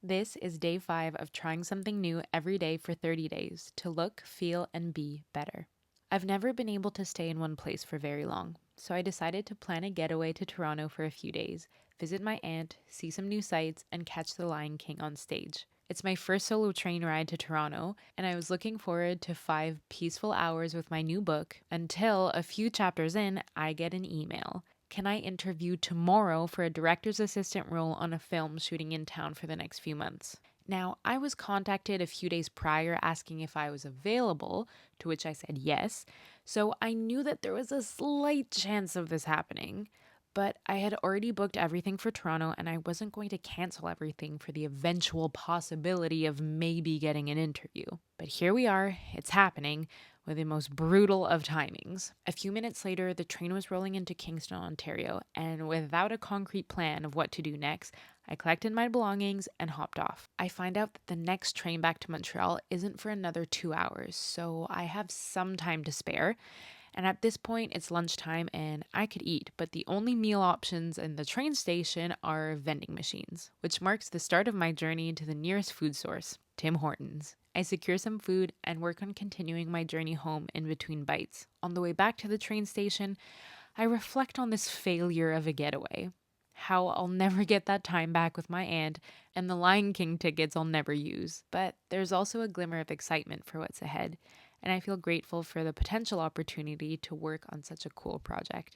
This is day 5 of trying something new every day for 30 days to look, feel, and be better. I've never been able to stay in one place for very long, so I decided to plan a getaway to Toronto for a few days, visit my aunt, see some new sights, and catch The Lion King on stage. It's my first solo train ride to Toronto, and I was looking forward to 5 peaceful hours with my new book until a few chapters in, I get an email. Can I interview tomorrow for a director's assistant role on a film shooting in town for the next few months? Now, I was contacted a few days prior asking if I was available, to which I said yes, so I knew that there was a slight chance of this happening. But I had already booked everything for Toronto and I wasn't going to cancel everything for the eventual possibility of maybe getting an interview. But here we are, it's happening, with the most brutal of timings. A few minutes later, the train was rolling into Kingston, Ontario, and without a concrete plan of what to do next, I collected my belongings and hopped off. I find out that the next train back to Montreal isn't for another 2 hours, so I have some time to spare. And at this point, it's lunchtime and I could eat, but the only meal options in the train station are vending machines, which marks the start of my journey to the nearest food source, Tim Hortons. I secure some food and work on continuing my journey home in between bites. On the way back to the train station, I reflect on this failure of a getaway. How I'll never get that time back with my aunt, and the Lion King tickets I'll never use. But there's also a glimmer of excitement for what's ahead, and I feel grateful for the potential opportunity to work on such a cool project.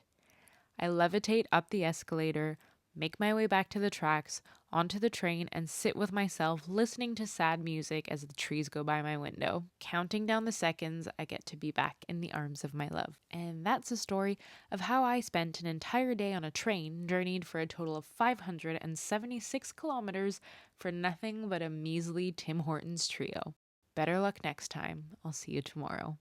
I levitate up the escalator, make my way back to the tracks, onto the train, and sit with myself listening to sad music as the trees go by my window, counting down the seconds I get to be back in the arms of my love. And that's a story of how I spent an entire day on a train, journeyed for a total of 576 kilometers for nothing but a measly Tim Hortons trio. Better luck next time. I'll see you tomorrow.